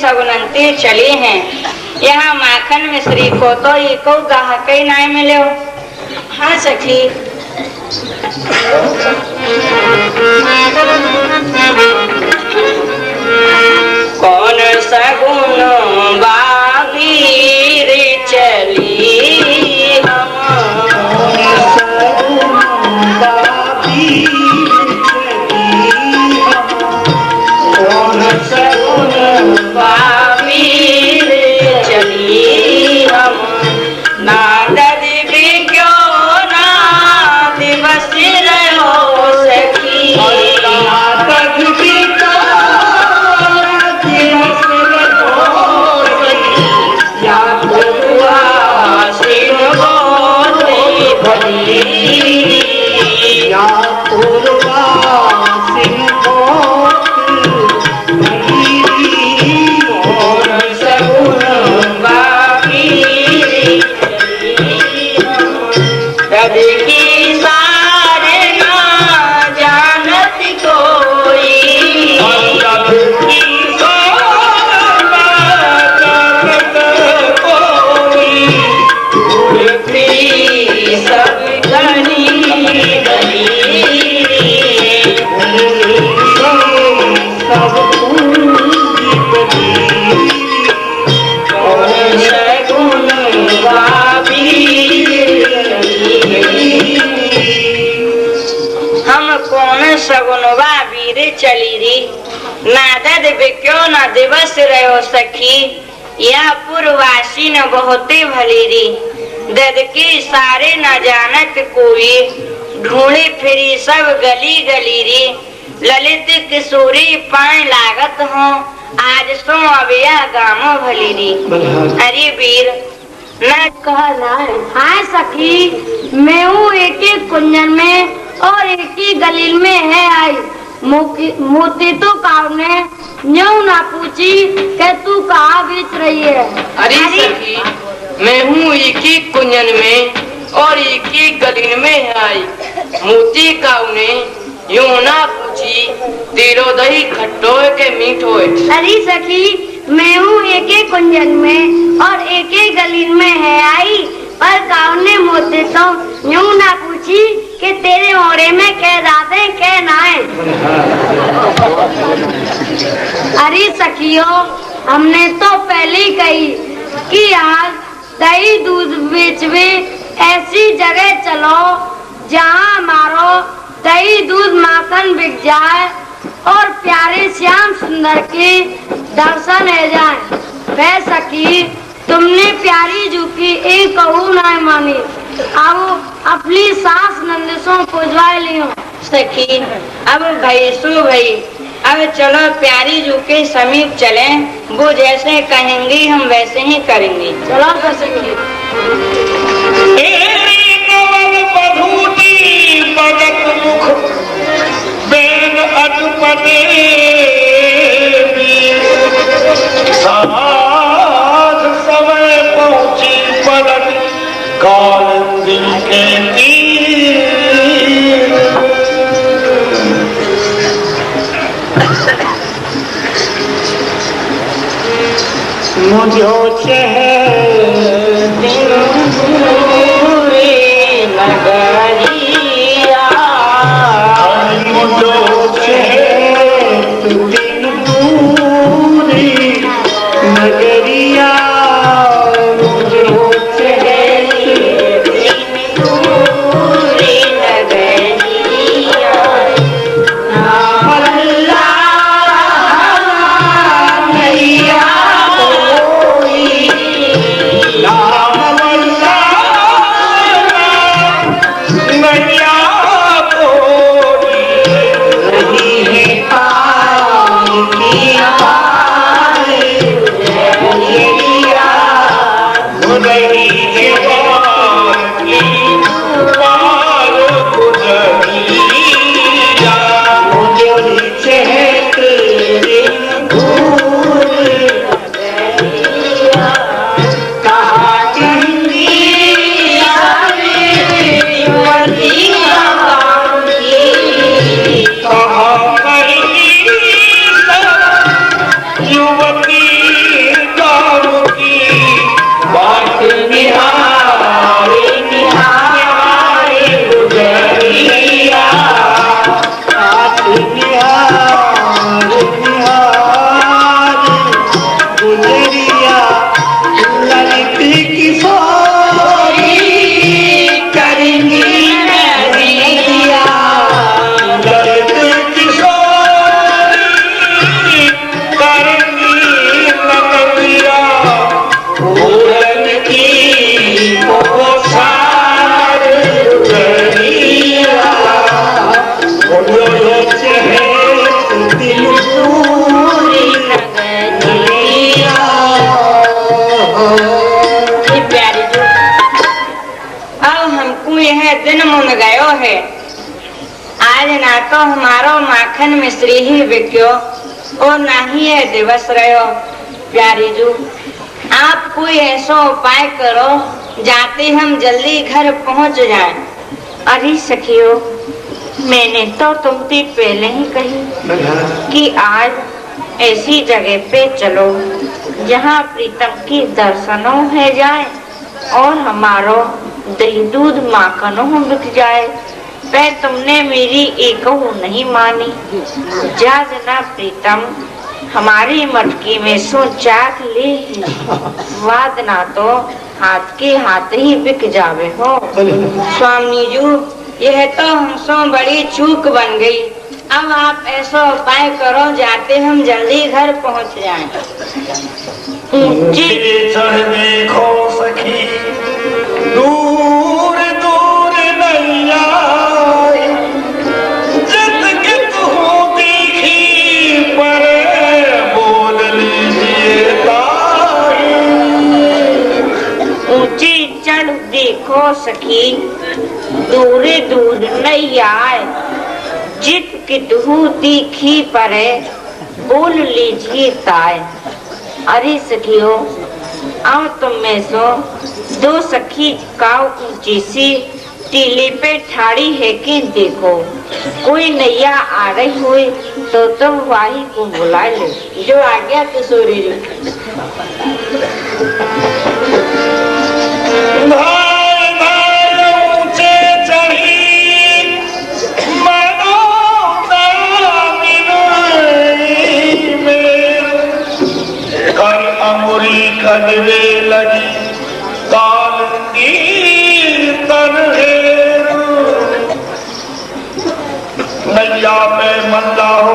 सगुनंते चले हैं यहाँ माखन मिश्री को तो एको गाहक ही नहीं मिले हो। हाँ सखी कौन सगुन बागीर चली हम बाबीर चली हम नादद भी क्यों ना दिवस रहो सखी नादद भी दिवस रहो सखी या बुआ सिर बोले भली या बुआ सिर सगुनवा वीर चली री नादद क्यों न दिवस रहो सखी यह पूर्ववासी न बहुते भली री ददकी सारे न जानत कोई, ढूंढी फिरी सब गली गली री, ललित किशोरी पाए लागत हो, आज सो अबिया गामो भली री। अरे वीर न कहा जाए। हाँ सखी, मैं हूँ एक ही कुंजन में और एक ही गलील में है आई। मोती तो काव ने यूं ना पूछी कि तू कहाँ बीच रही है। अरे सखी, मैं हूँ एक ही कुंजन में और एक ही गलील में आई। मोती काव ने यूं ना पूछी, तेरो दही खट्टो है के मीठो है। अरे सखी, मैं हूँ एक ही कुंजन में और एक ही गलील में है आई, पर काव ने मोती तो यूं ना पूछी कि तेरे ओरे में कह जाते कह ना है। अरे सखियों, हमने तो पहले ही कही कि आज दही दूध बेचवे ऐसी जगह चलो जहाँ हमारो दही दूध माखन बिक जाए और प्यारे श्याम सुंदर के दर्शन हो जाए। वह सखी, तुमने प्यारी जू की एक कहू नहीं मानी, अब अपनी सास नंदिसों पुजवा लियो। सखी अब भाई सो भाई, अब चलो प्यारी जू के समीप चले, वो जैसे कहेंगी हम वैसे ही करेंगे। चलो तो सखी। समय पहुंची पलट कालंदी के मुझो नगरिया, मुझो नगरिया, तो हमारो माखन मिश्री ही बिक्यो और ना ही है दिवस रहो। प्यारी जू, आप कोई ऐसा उपाय करो जाते हम जल्दी घर पहुंच जाएं। अरे सखियो, मैंने तो तुमसे पहले ही कही कि आज ऐसी जगह पे चलो जहाँ प्रीतम की दर्शनों है जाए और हमारो दही दूध माखनों बिक जाए। पर तुमने मेरी एक नहीं मानी। जा जना प्रीतम, हमारी मटकी में सो चाक ले ही, वाद ना तो हाथ के हाथ ही बिक जावे हो। स्वामी जी, यह तो हमसे बड़ी चूक बन गई। अब आप ऐसा उपाय करो जाते हम जल्दी घर पहुंच जाएं। चढ़ देखो सखी देखो सखी दूरे दूर नहीं आए, जित किटहू तीखी परे बोल लीजिए ताए। अरे सखियों, आओ तुम में सो दो सखी काव ऊंची सी टीले पे ठाड़ी है कि देखो, कोई नैया आ रही हुई तो तुम वाही को बुला ले। जो आ गया तो सोरी कदवे लगी कालंगी नैया में मल्ला हो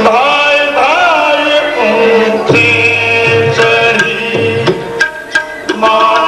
भाई भाई ऊँची चढ़ी माता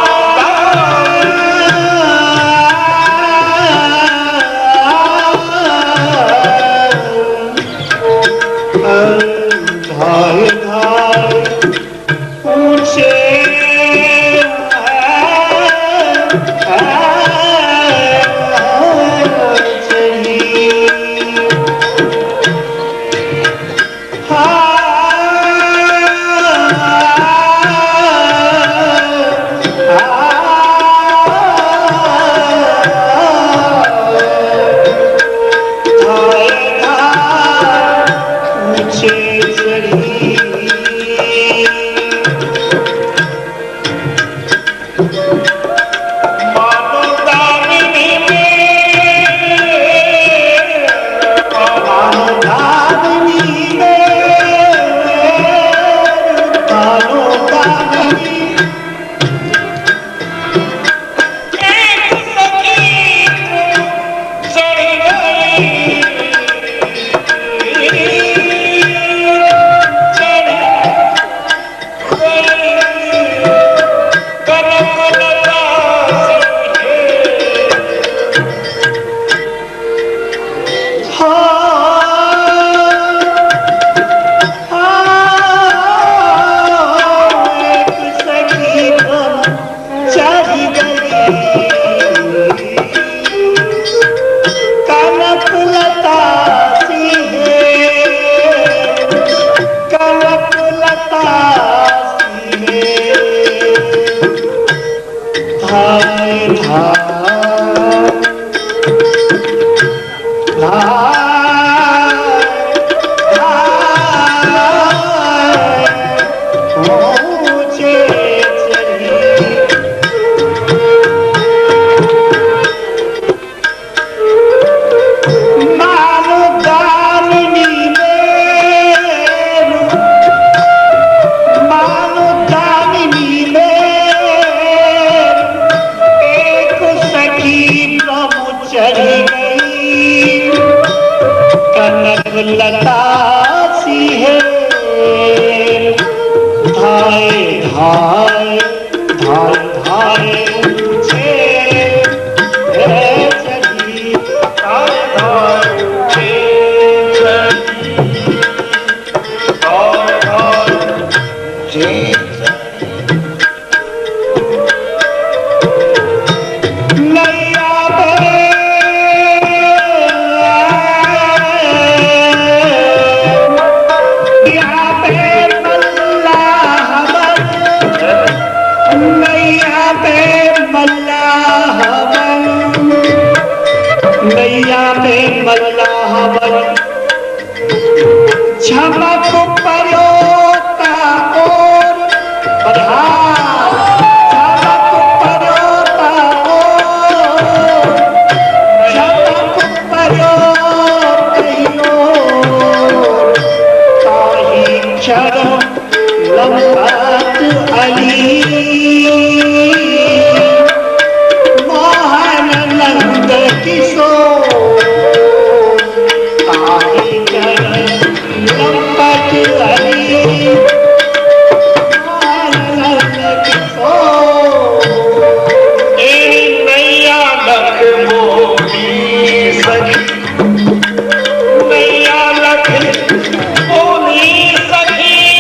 सखी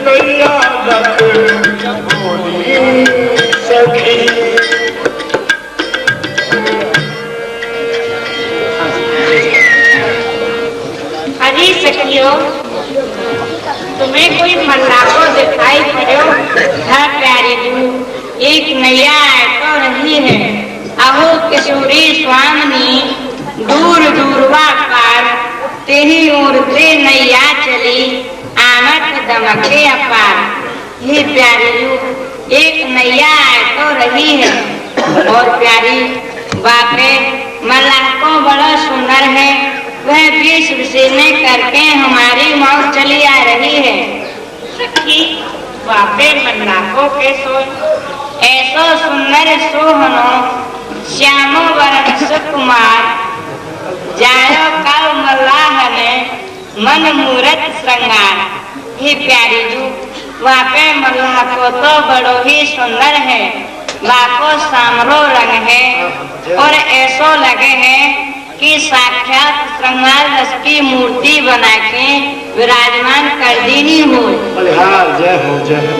नैया लख बोली सखी। अरे सखियों, तुम्हें कोई मल्लाह दिखाई पड़ो? हाँ प्यारी जू, एक नैया तो रही है। अहो किशोरी स्वामिनी, दूर दूरवा पार तेरी ओर से नैया चली, आमद दमके अपार। ये प्यारी जू, एक नैया तो रही है। और प्यारी बापे मल्लाह को बड़ा सुंदर है, वह बीच विषय करके हमारी मौत चली आ रही है। सखी बापे मल्लाहो के सो ऐसो सुंदर सोहनो श्यामो वरण सुकुमार, जायो कल मल्लाह ने मन मूरत श्रृंगार। हे प्यारी जू, वापे मल्लाह को तो बड़ो ही सुंदर है, बाको सामरो रंग है और ऐसो लगे है कि साक्षात श्रृंगार रस की मूर्ति बना के विराजमान कर दी हो। बलिहार जय हो जय हो।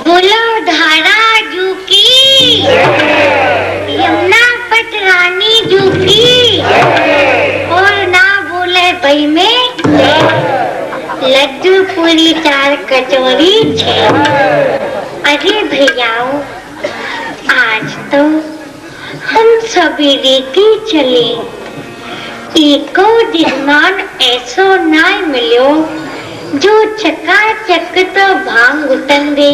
बोलो धारा जू की, यमुना पट रानी जू की, और ना बोले भाई में लड्डू पूरी 4 कचौरी 6। अरे भैयाओ, आज तो हम सवेरे की चले, एको दिनमान ऐसो ना मिलो जो चकाचक तो भांग उतन दे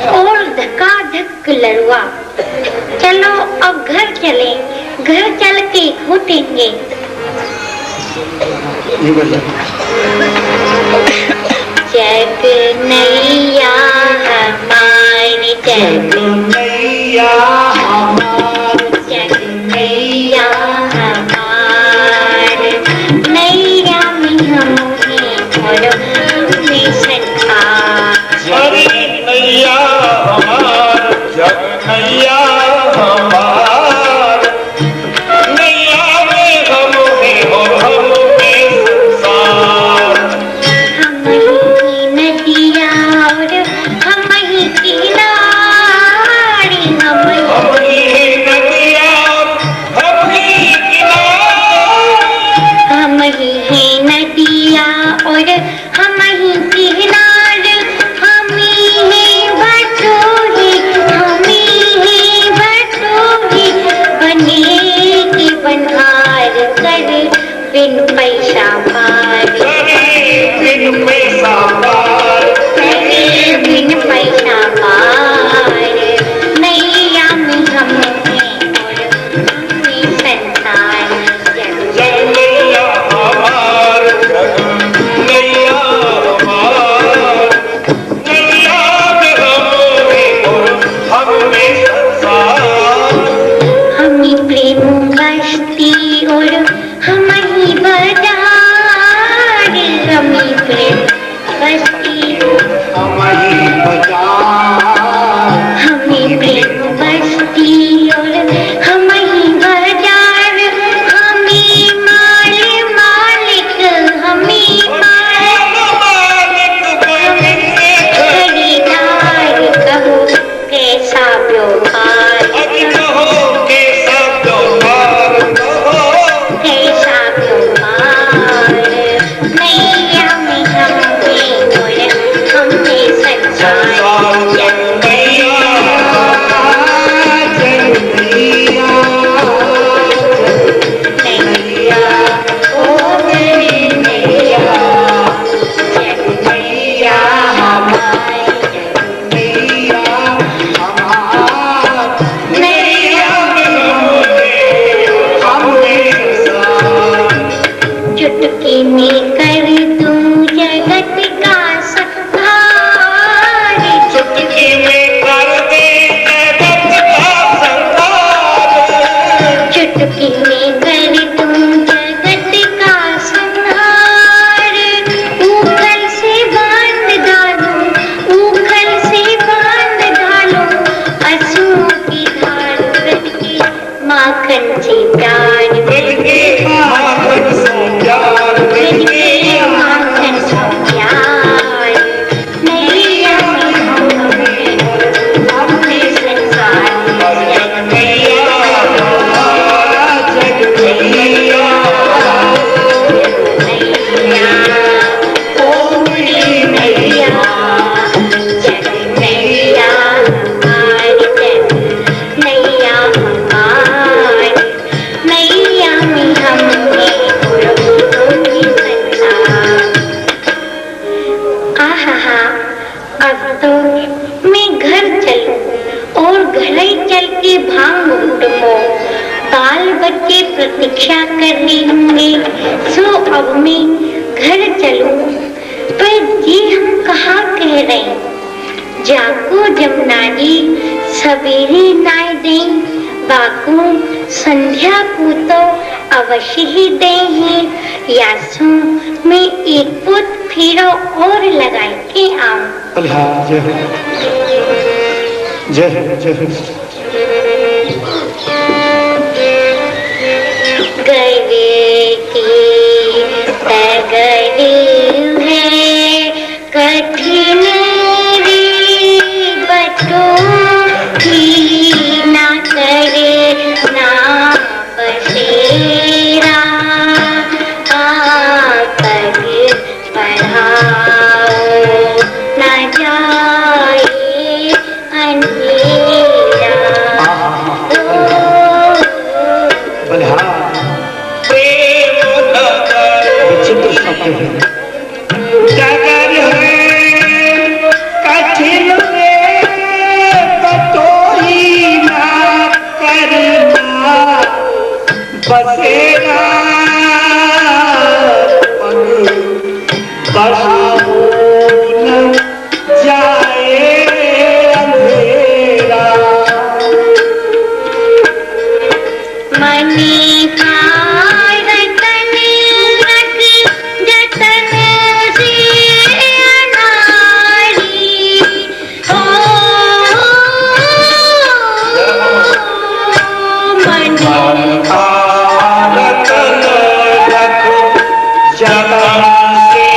और धक्का-धक लड़वा। चलो अब घर चले, घर चल के घूटेंगे। जग नैया हमारी, जग नैया हमारी, जग नैया हमारी, नैया में हमें भरो हमें संसार। अरे नैया हमार, जग नैया हमार, नैया में हम हैं और हम हैं संसार। हम ही नदिया और हम ही किनार, अब तो मैं घर चलूं और घर ही चल के भांग उठमो। बाल बच्चे प्रतीक्षा कर रहे होंगे, सो अब मैं घर चलूं। पर जी हम कहाँ कह रहे हैं, जाको जमुना जी सवेरे नाय दें, बाको संध्या को तो अवश्य ही दे हैं। यासो मैं एक पुत फेरो और लगाई के आऊं। गए की तगड़ी है कठिन रे बटो की ना करे ना बसेरा पग पढ़ाओ ना जाए अंधेरा। विचित्र शब्द है। डगर है कठिन रे बटोही ना करना बसेरा पग बढ़ाओ न जाए अंधेरा। मनी का रतन रख जतन से अनारी हो, मनी का रतन रख जतन से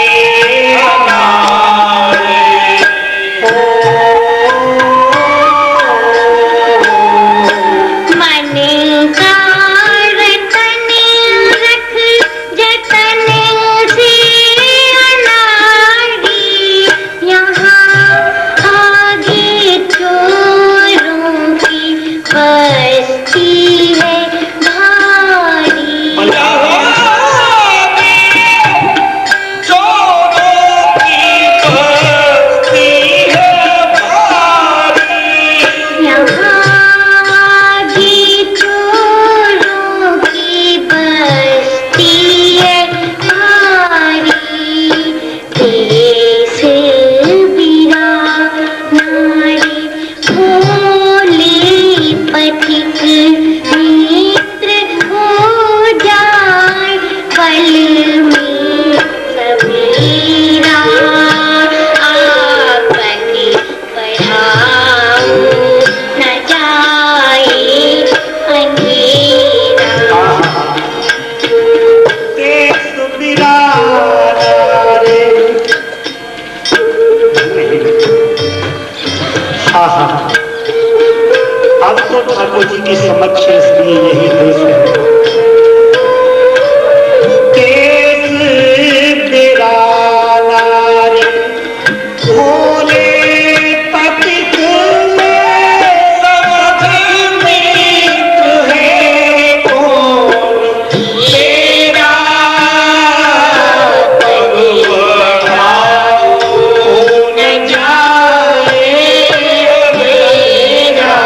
अनारी हो। मनी का रतन रख जतन से अनारी, यहाँ आगे चोरों की बस्ती है भारी। यहाँ आगे चोरों की बस्ती है भारी। देश बिरा नारी भोले पथिक मित्र हो जाए पल में सबेरा। आपकी पढ़ाओ न जाए अंधेरा। देश बिराना रे। अब तो ठाकुर जी के समक्ष इसलिए यही देश है। देश बिराना रे भोले पथिक में सब मित्र है कौन तेरा पग बढ़ाओ न जाए अंधेरा।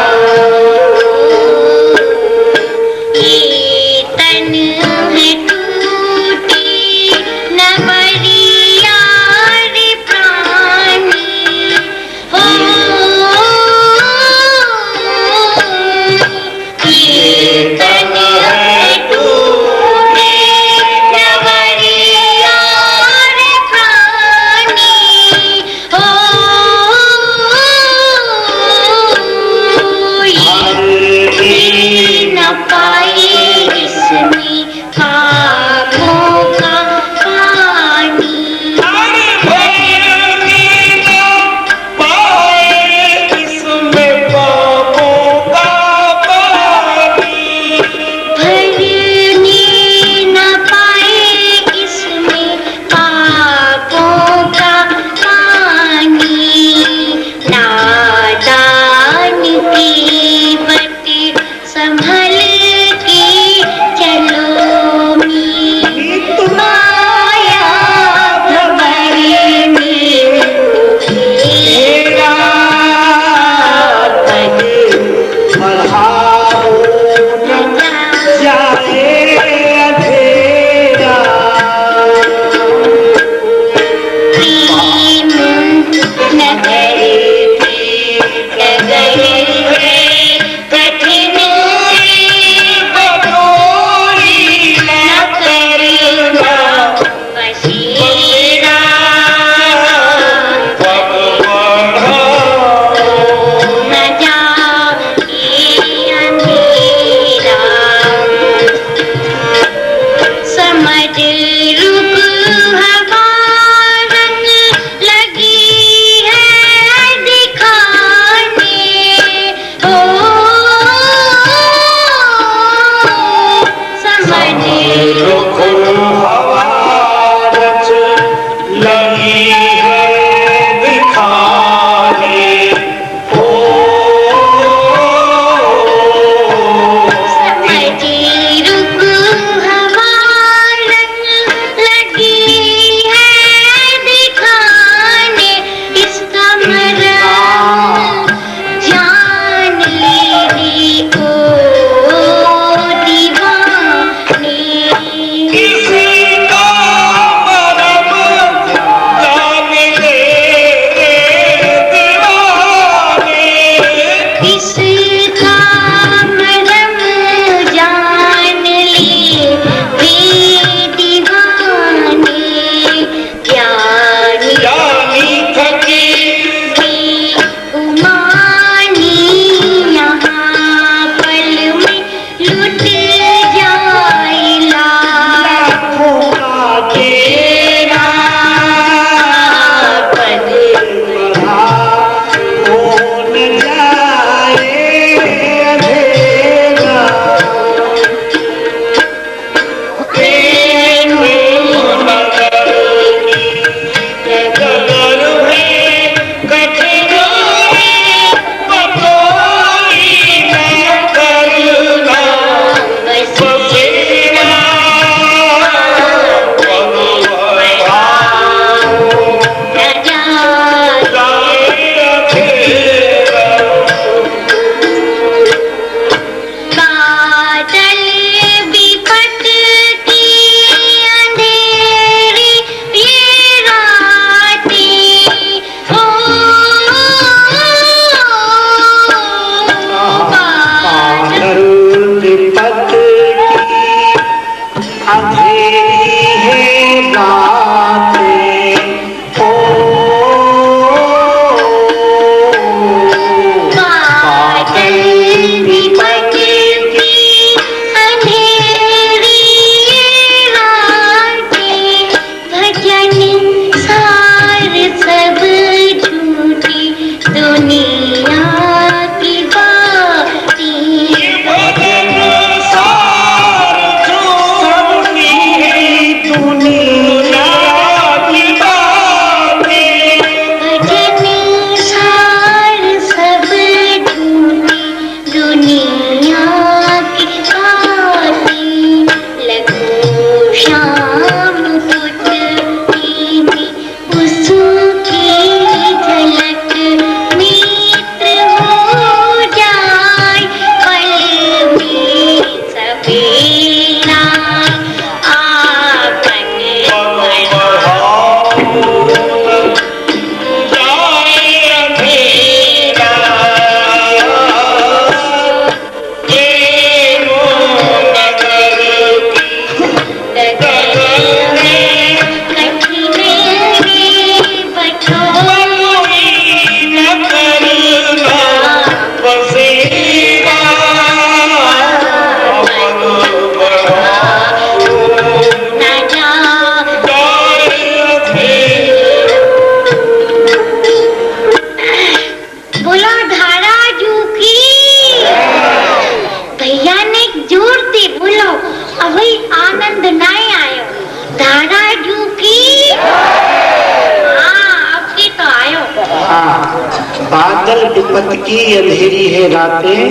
बादल विपत की अंधेरी है रातें,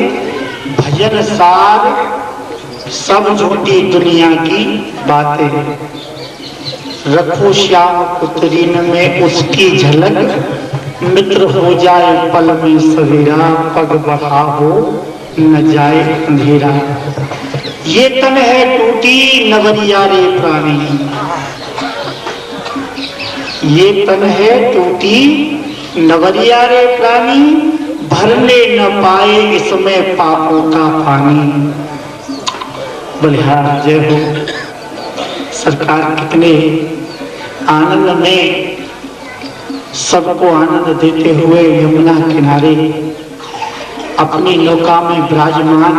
भजन सार सब झूठी दुनिया की बातें। रखो श्याम पुत्रीन में उसकी झलक, मित्र हो जाए पल में सवेरा, पग बढ़ा हो न जाए अंधेरा। ये तन है टूटी नवरिया रे प्राणी, ये तन है टूटी नवरिया रे प्राणी भरने न पाए इसमें पापों का पानी। बलिहार जय हो। सरकार कितने आनंद में सबको आनंद देते हुए यमुना किनारे अपनी नौका में विराजमान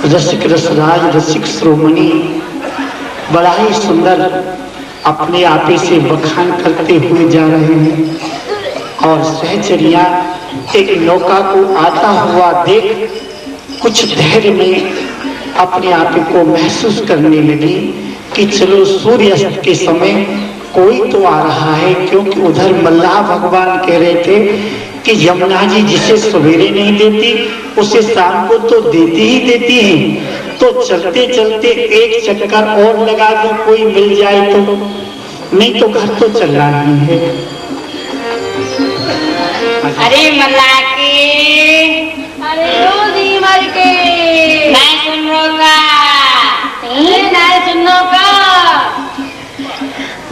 रसिक रसराज रसिक श्रोमणी बड़ा ही सुंदर अपने आपे से बखान करते हुए जा रहे हैं। और सहचरिया एक नौका को आता हुआ देख कुछ धैर्य में अपने आप को महसूस करने लगी कि चलो सूर्यास्त के समय कोई तो आ रहा है, क्योंकि उधर मल्लाह भगवान कह रहे थे कि यमुना जी जिसे सवेरे नहीं देती उसे शाम को तो देती ही देती है। तो चलते चलते एक चक्कर और लगा दो, कोई मिल जाए तो, नहीं तो घर तो चलना नहीं है। अरे मल्लाह की, अरे रोजी मर के नहीं सुन रोका, नहीं सुनो का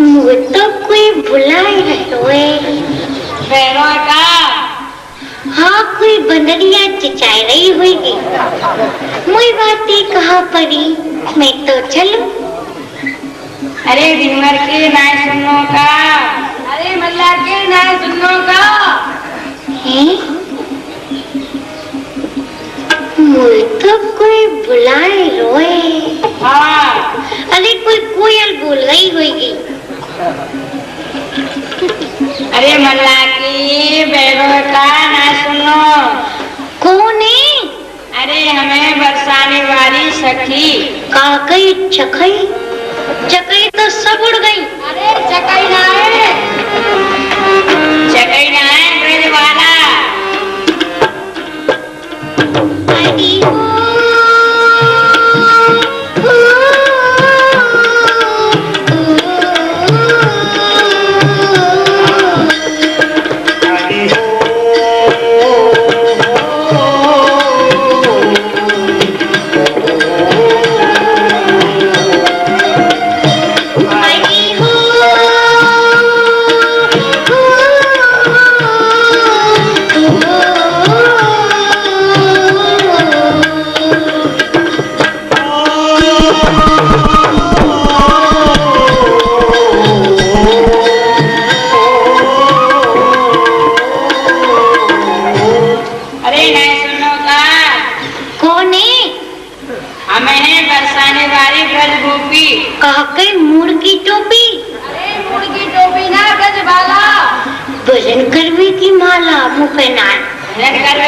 मुझे तो कोई बुला ही रहे है। पैरों का हाँ, कोई बंदरिया चिचाई रही होगी। मुझे बातें कहाँ पड़ी, मैं तो चलूं। अरे दिन भर के नहीं सुनो का, अरे मल्ला के नहीं सुनो का हैं? मुझे तो कोई बुलाए रोए। हाँ अरे कोई कोयल बोल रही होगी। अरे मल्लाह की पैरों का ना सुनो। कौन है? अरे हमें बरसाने वाली सखी। काकई चकई चकई तो सब उड़ गई। अरे चकई ना है, चकई ना है ब्रज वाला। आई हो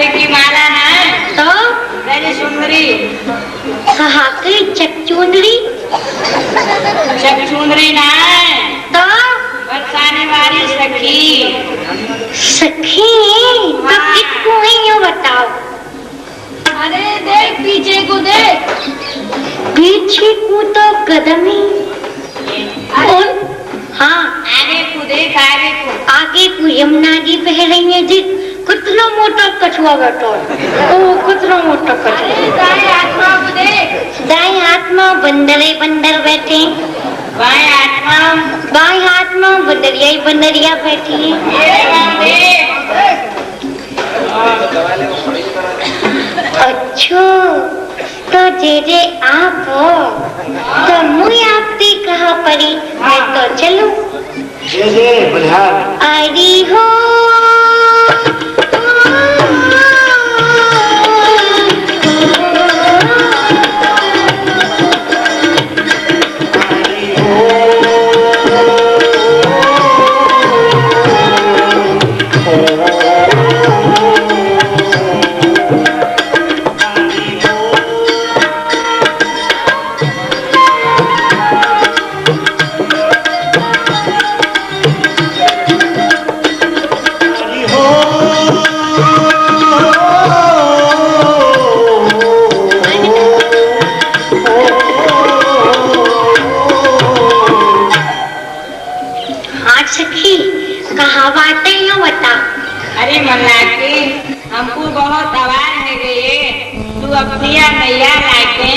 की माला है तो मेरी सुंदरी चकचुंदरी चकचुंदरी ना है तो बरसाने वाली सखी। सखी तो किसको है ये बताओ। अरे देख पीछे को देख, पीछे को तो कदम ही। और हाँ आगे को देख, आगे को आगे को यमुना जी बह रही है जी। कितना मोटा कछुआ बैठो, ओ कितना मोटा कछुआ। दाएं आत्मा को देख, दाएं हाथ में बंदरे बंदर बैठे, बाएं आत्मा बाएं हाथ में बंदरिया ही बंदरिया बैठी है। अच्छा तो जे आप हो तो मुझे आपसे कहा पड़ी, मैं तो चलूं। जय जय बलिहार। आई हो अरे मल्लाह की, हमको बहुत आवाज है गई, तू अपनी नैया लाके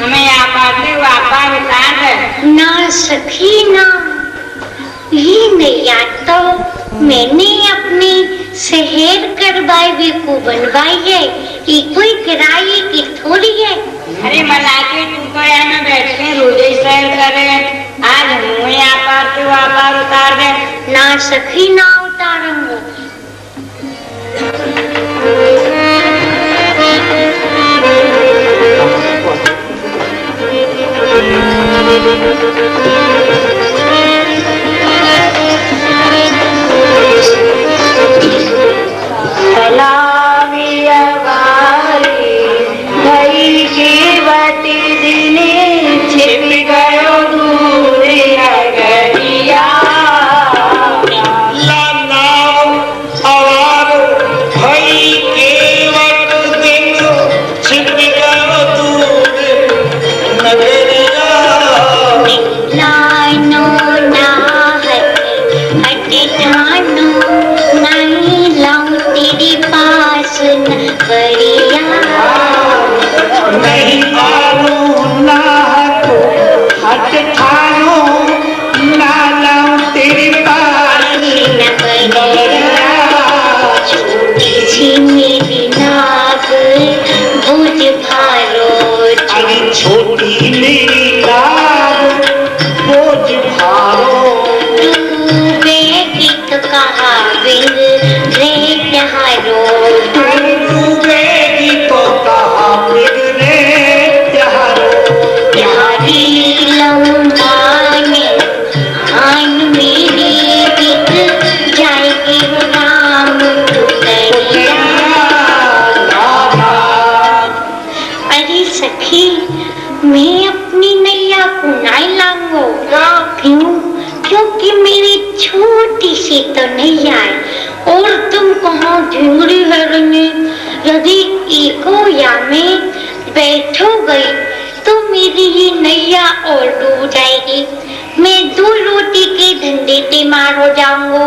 हमें आप आते वापा बता दे। ना सखी ना, ये नैया तो मैंने अपनी शहर करवाई को बनवाई है, ये कोई किराए की थोड़ी है। अरे मलाके तू तो यहाँ में बैठ के रोज ही सैर करे, आज मुँह यहाँ पार से वहाँ पार उतार दे। ना सखी ना उतारूंगा। मैं अपनी नैया को नहीं लाऊंगा। क्यों? क्योंकि मेरी छोटी सी तो नैया है और तुम कहाँ ढूंढी है रंगे। यदि एको या में बैठो गई तो मेरी ये नैया और डूब जाएगी। मैं 2 रोटी के धंधे पे मार हो जाऊंगा।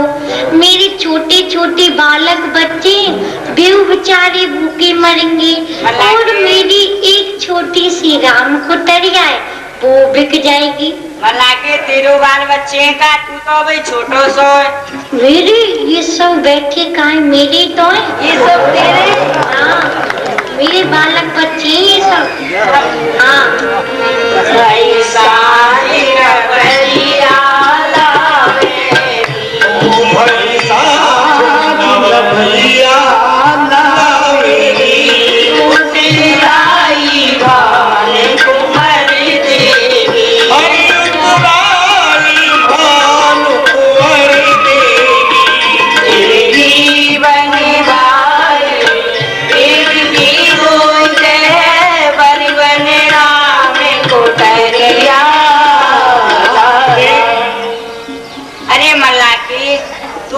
मेरे छोटे छोटे बालक बच्चे बेव बेचारे भूखे मरेंगे और मेरी एक छोटी सी राम कुटरिया है वो बिक जाएगी। मलाके तेरो बाल बच्चे का, तू तो भाई छोटो सो है। मेरे ये सब बैठे कहाँ है? मेरे तो है ये सब तेरे। हाँ मेरे बालक बच्चे ये सब। हाँ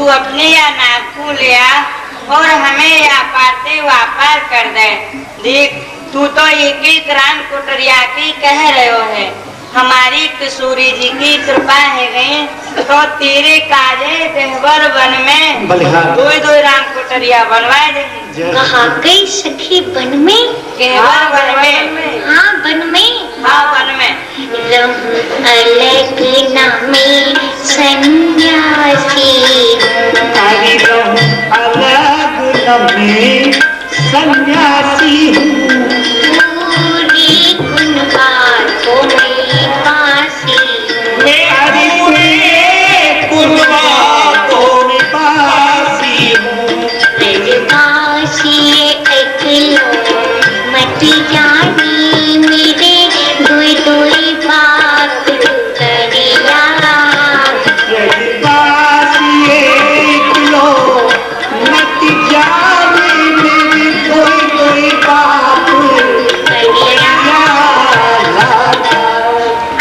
अपने या नाखून लिया और हमें या पाते वापार कर दे। देख तू तो एक एक राम कुटरिया की कह रहे हो है। हमारी किशोरी जी की कृपा है गई तो तेरे काजे देहवर वन में 2 राम कुटरिया बनवा देंगे। कहाँ गई सखी? वन में? देहवर वन में। हाँ वन में। हाँ वन में। अलग नामे सन्यासी अलग नामे सन्यासी पूरी कुनबार को मेरी पासी मेरी कुनबार को मेरी पासी मेरे पासी अकेलो मत जानी मेरे दुई बाप करिया मेरी पासी अकेलो मत जानी मेरी दुई बाप करिया।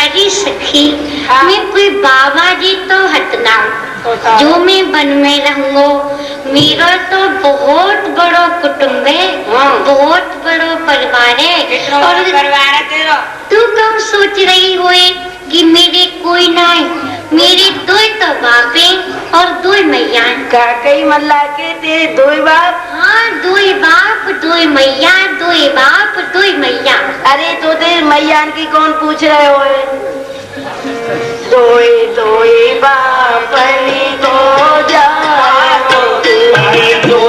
अरे सखी मैं कोई बाबा जी तो हटना जो मैं वन में रहूंगो। मेरा तो बहुत बड़ो कुटुंब है, बहुत बड़ो परिवार है। और परिवार है तेरा। तू कब सोच रही होए कि मेरे कोई ना है? मेरे 2 तो बाप है और 2 मैया। काकई मल्ला के तेरे 2 बाप? हाँ 2 बाप 2 मैया, 2 बाप 2 मैया। अरे तो तेरे मैया की कौन पूछ रहे हो? दोए दोए बापनी को जाओ भाई दो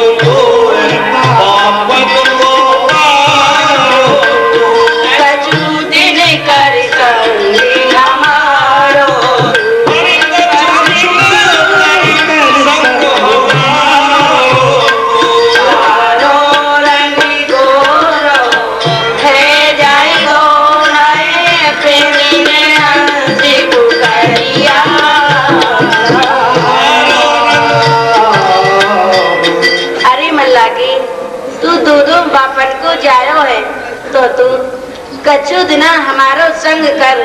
बापन को कछु दिन कर संगी हमारो चारो रंगी गोरो है जाई गो नए प्रेमी ने हंसी पुकारिया। अरे मल्ला की तू दूधो बापन को जायो है तो तू कछु दिना हमारो संग कर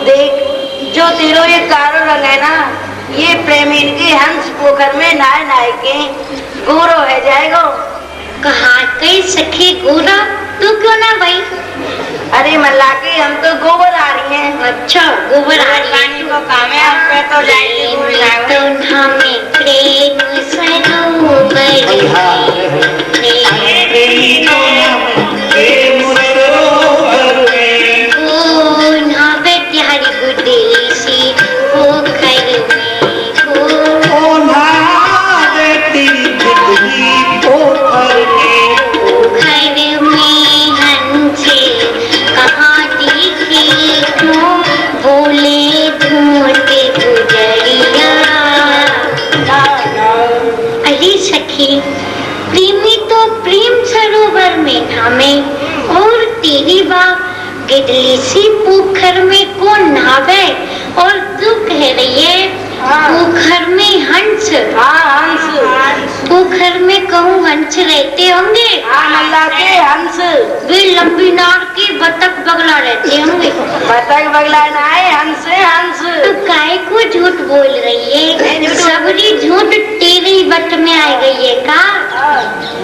देख जो तेरो ये कारो रंग है ना ये प्रेमी के हंस पोखर में नाय नाय के गोरो है जाएगो। कहा कई सखी गोरा तू क्यों ना भाई? अरे मल्ला के हम तो गोबर आ रही हैं। अच्छा गोबर आ रही पानी को काम है आप पे तो जाएंगे गोबर लाओ। तो हमें प्रेम सरोवर प्यारी गुडेली सी पोखर में पोखर में हंसे कहाँ दिखे क्यों बोले ढूंढते गुजरिया। अरे सखी प्रेमी तो प्रेम सरोवर में नामे और तेरी बात गिडली सी पोखर में कौन नहावे और तू कह रही है पोखर में हंस। हाँ हंस पोखर में कहूँ हंस रहते होंगे। हाँ मल्ला के हंस वे लंबी नार के बतख बगला रहते होंगे। बतख बगला ना है हंस हंस। तो काय को झूठ बोल रही है? सबरी झूठ तेरी बट में आ गई है का?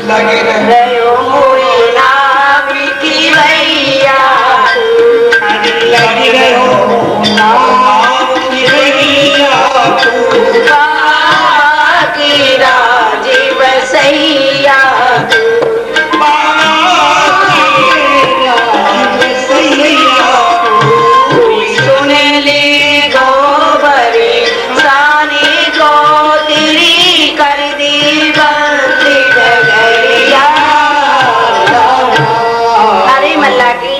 रहो मोई नाम की भैया की राजीव सैया सुन ले गोबरी सानी को तेरी कर दी बंदी डगरिया। अरे मल्ला की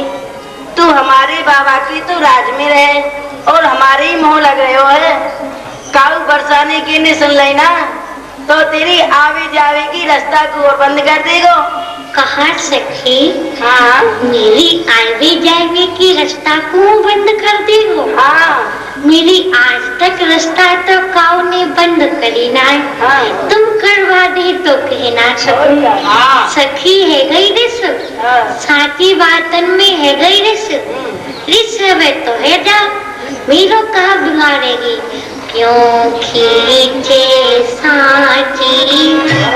तू हमारे बाबा की तो राज में रहे और हमारे ही मुंह लग रहे हो है काऊ बरसाने की नहीं सुन लेना तो तेरी आवे जावे की रास्ता को और बंद कर देगो। कहा सखी हाँ मेरी आवे जावे की रास्ता को बंद कर देगो? हाँ मेरी आज तक रास्ता तो काऊ ने बंद करी ना। हाँ तुम करवा दे तो कहना सकूं। हाँ सखी है गई रिस हाँ साथी बातन में है गई रिस रिस है तो है जा मेरो कहा बिगाड़ेगी क्यों खींचे साची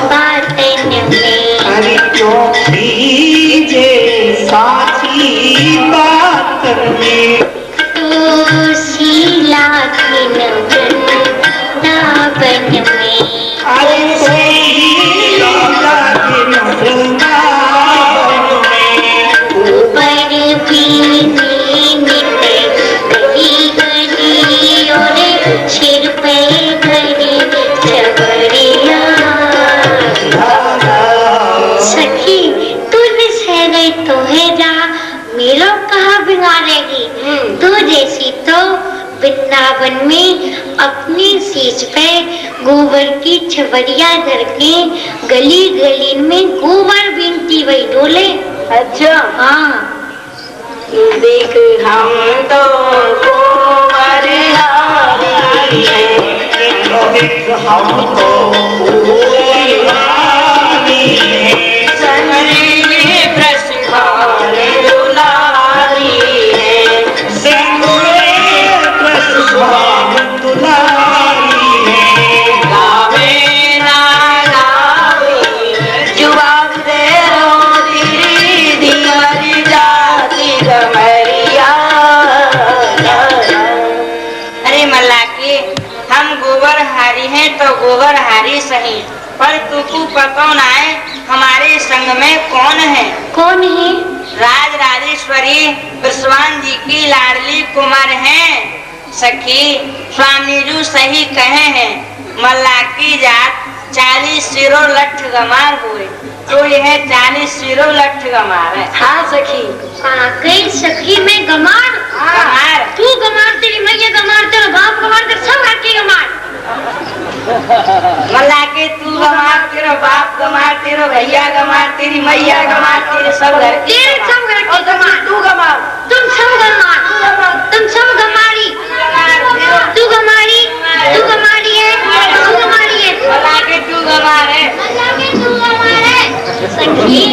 बातन में। अरे क्यों खींचे साची बातन में तो शीला खिन वृंदावन में। अरे ऊपर बीनी नित गली गली और सिर पे घड़ी चवरिया। सखी तू भी सहरे तो है जा मेरो कहा बिगाड़ेगी। तू जैसी तो वृंदावन में अपनी शीश पे गोबर की छवरिया धर के गली गली में गोबर बीनती वही डोले। अच्छा हाँ देख हम तो गोबर हारी हैं हम तो संजीवी प्रसिद्धान दुलारी हैं गावे ना गावे जवाब दे रो तेरी दियारी जाती गमरिया। अरे मल्ला के हम गोबर हारी हैं तो गोबर हारी सही पर तुकू पता ना है हमारे संग में कौन है? कौन है? राज राजेश्वरी विश्वान जी की लाडली कुमार हैं सखी स्वामी जी सही कहे हैं, मल्ला की जात 40 सिरों लठ गमार हुए, तो यह 40 सिरों लठ गमार है। हाँ सखी। गई सखी में गमार। गमार तू गमार, तेरी मैया गमार, तेरा बाप गमार, तेरा सब घर के गमार। मल्ला के तू गमार, तेरा बाप गमार, तेरा भैया गमार, तेरी मैया गमार, तेरे सब घर के तेरे सब घर के गमार। तू गमार, तुम सब गमार, तुम सब गमारी, तू गमारी, तू गमारी है, तू गमारी है, मल्ला के तू गमार है, तू गमार है। सखी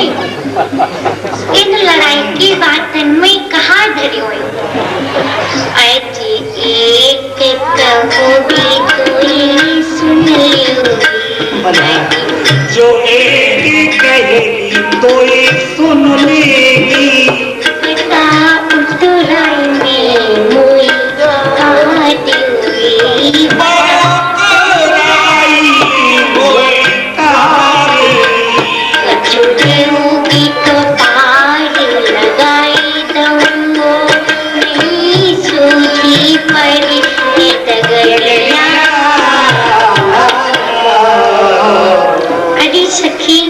इन लड़ाई की बात में कहाँ धरी हुई? अजी एक कहोगी कोई सुन जो एक कहेगी तो एक सुन लेगी, पिता उतराई में मोई काटी हुई कछुएगी तो पार लगाई दूंगो, नहीं सूझी पड़ी तगड़िया। अरे सखी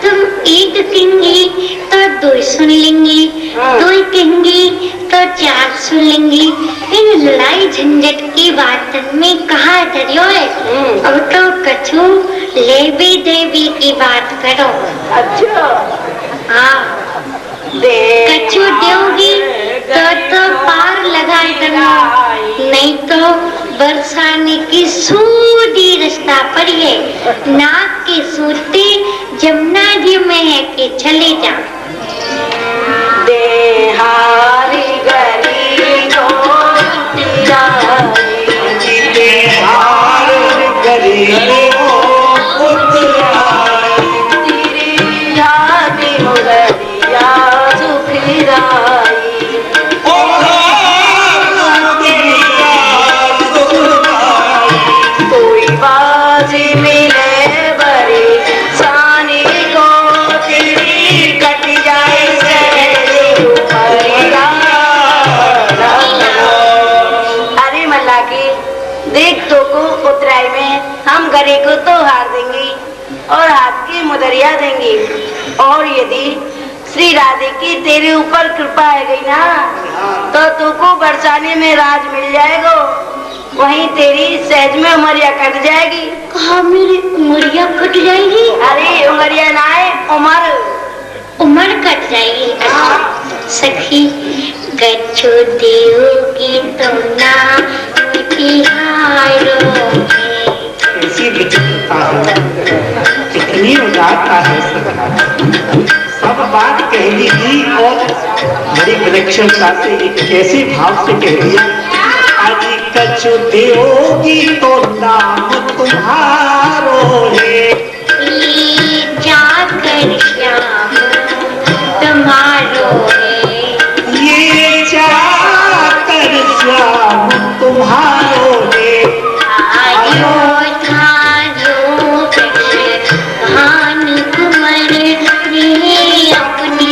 तुम एक कहेंगी तो दो सुन लेंगी, दो कहेंगी तो 4 सुन लेंगी। इन लड़ाई झंझट की बात में कहाँ डरियो है? अब तो कछु लेवी देवी की बात करो। अच्छा हाँ कछु दोगी तो पार लगा देना, नहीं तो बरसाने की सूदी रास्ता पर है, नाक के सूते जमुना जी में है कि चले जा। देहारी गरीबों हम गरे को तो हार देंगे और हाथ की मुदरिया देंगे, और यदि श्री राधे की तेरे ऊपर कृपा है गई ना तो तुमको बरसाने में राज मिल जाएगा, वहीं तेरी सहज में उमरिया कट जाएगी। कहाँ मेरी उमरिया कट जाएगी? अरे उमरिया ना है, उमर कट जाएगी। अच्छा सखी कछु देवगी तो ना कैसी विचित्रता है, कितनी उदारता है, सब बात कह दी थी और बड़ी विलक्षणता से एक कैसे भाव से कह दिया। आज कछु देवगी तो नाम तुम्हारो है, जाकर श्याम तुम्हारो है, ये जाकर श्याम तुम्हारो है। आयो थारो भान कुमर रे अपनी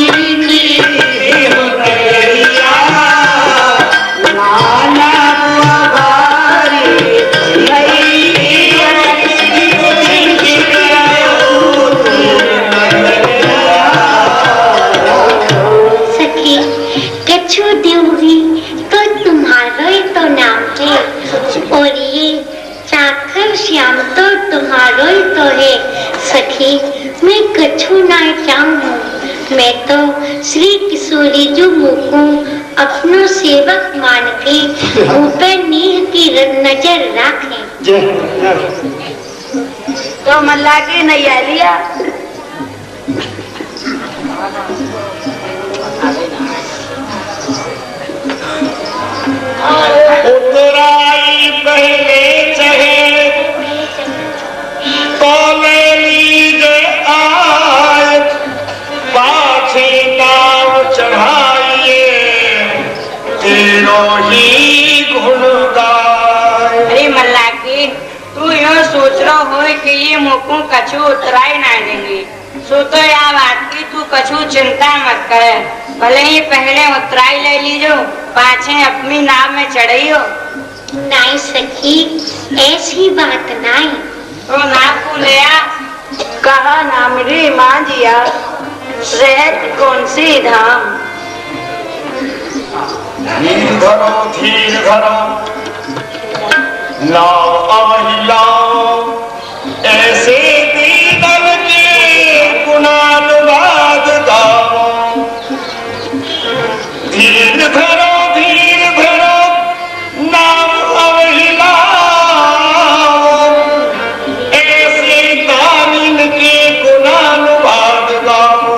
सखी कछु देवगी तो तुम्हारा ही तो नाम है, और ये चाकर श्याम तो तुम्हारो ही तो है। सखी मैं कछु ना चाहूँ, मैं तो श्री किशोरी जो मुको अपनो सेवक मान के ऊपर नीह की नजर रखें। तो मल्ला की नैया लिया। उतराई पहले चहे तो ले लीजे आए, पाछे नाव चढ़ाइए तेरो ही गुण गाए। अरे मल्ला की तू यूँ सोच रहा हो कि ये मुकू कछु उतराई ना देंगे, सो तो या बात की तू कछु चिंता मत कर, भले ही पहले उतराई ले लीजो, पाछे अपनी नाव में चढ़ी हो। नहीं सखी, ऐसी बात नहीं। तो ना पुलिया कहा ना मेरी माँ जिया रहत कौन सी धाम। धीर धरो लाओ अवहिलाओ ऐसे दीदर के गुणानुवाद गाओ। धीर धरो नाम अवहिलाओ ऐसे दानिन के गुणानुवाद गाओ।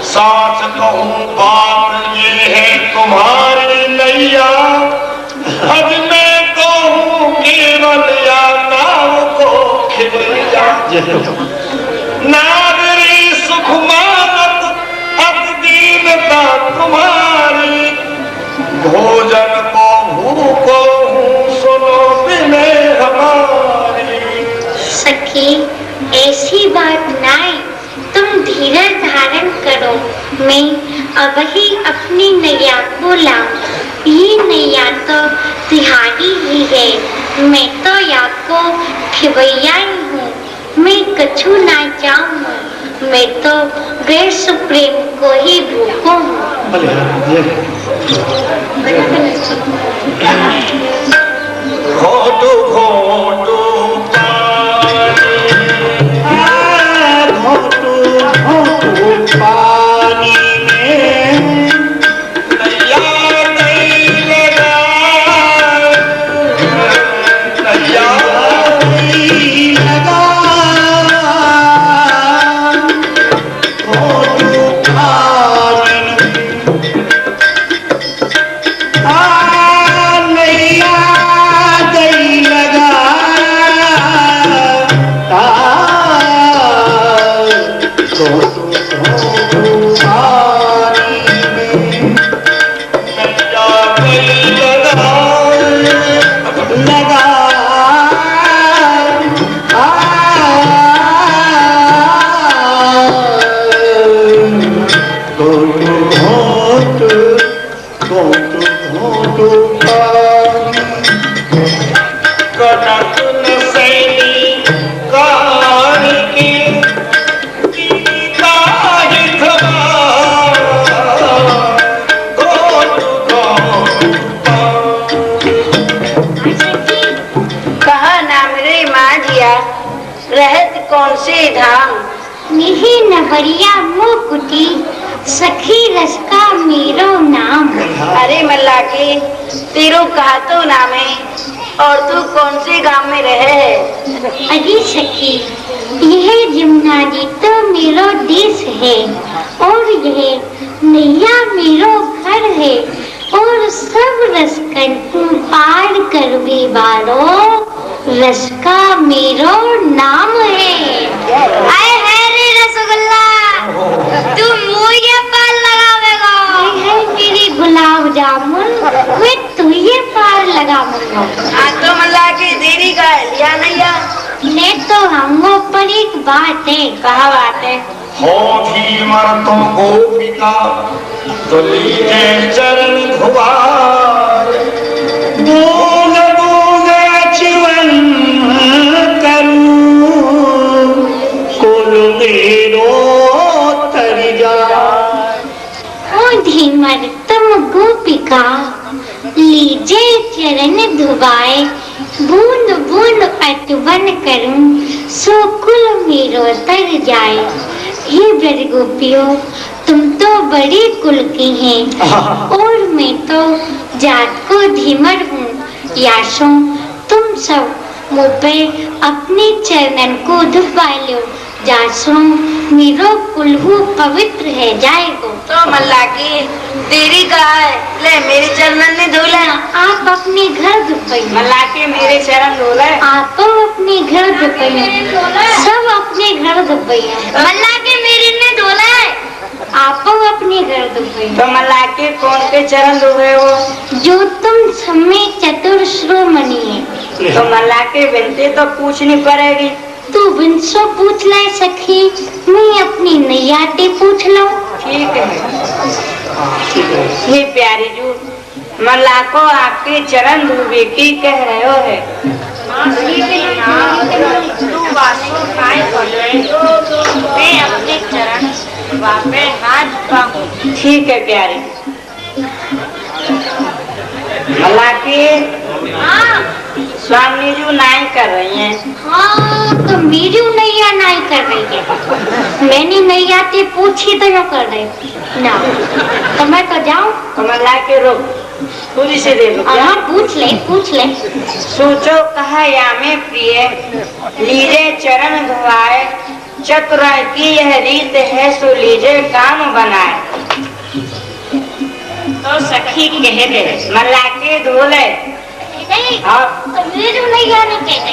साच कहूँ बात ये है तुम्हारी नैया, अब मैं कहूँ केवल या नाव को खिलैया। नागरी सुख मानत अति दीनता तुम्हारी, भोजन को भूखो हूँ सुनो बिने हमारी। सखी ऐसी बात नहीं, तुम धीरज धारण करो। मैं अब ही अपनी नैया को लाऊं। ये नैया तो तिहारी ही है, मैं तो आपको खिवैया ही हूँ। मैं कछु ना चाहूँ, मैं तो गैर सुप्रेम को ही भूखो हूँ। घोटू घोटू पानी में नैया नहीं लगा, नैया नहीं लगा, घोटू पानी नैया नहीं लगा, घोटू रहत कौन सी धाम। निही नवरिया मुकुटी सखी रस का मेरो नाम। अरे मल्ला की तेरू कहा तो नामे और तू कौन से गांव में रहे है। अरे सखी यह जमुना जी तो मेरो देश है और यह नैया मेरो घर है और सब रसकन को पार करवे वालो रस का मेरो नाम है। आए है रे रसगुल्ला, तू मुझे पार लगावेगा। है मेरी गुलाब जामुन, वे तू ये पार लगाऊंगा। तो मल्ला की देरी का लिया नैया ने तो हमको पर एक बात है। कहा बात है। हो धीमर तुम गोपिका तो लीजे चरण धुआर। बूंद बूंद चिवन करूं कुल मेरो तर जाए। ओ धीमर तुम गोपिका लीजे चरण धुआए, बूंद बूंद अटवन करूं सो कुल मेरो तर जाए। हे ब्रज गोपियों तुम तो बड़ी कुल की हैं और मैं तो जात को धीमर हूँ। यासो तुम सब मुझ पे अपने चरणन को धुपा लो, जासो मेरो कुल्हू पवित्र है जाएगो। तो मल्ला की देरी का है, ले मेरे चरणन ने धोला। आप अपने घर धुपाइए। मल्ला के मेरे चरण धोले। आप अपने घर धुपाइए, सब अपने घर धुपाइए। मल्ला के मेरे ने धोला है। आप अपने घर धुपाइए। तो मल्ला के कौन के चरण धोए हो। जो तुम समय चतुर श्रोमणि है। तो मल्ला के बिनते तो पूछनी पड़ेगी। तू बिनसो पूछ ले सखी, मैं अपनी नैया ते पूछ लो। ठीक है। हे प्यारी जू मला को आपके चरण धूबी की कह रहे हो है। तू वासु काय बोले, मैं अपने चरण वापे हाथ पाऊं। ठीक है प्यारी। मला की स्वामी जी नाई कर रही हैं। हाँ तो मेरी नैया नहीं कर रही है, मैंने नैया से पूछी तो कर रही ना, तो मैं तो जाऊँ। तो मला के रोक पूरी से दे दो। हाँ पूछ ले। सोचो कहा या में प्रिय, लीजे चरण धुआए, चतुर की यह रीत है, सो लीजे काम बनाए। तो सखी कह दे मला के धोले नहीं, हाँ तो मेरी नैया नहीं कहते।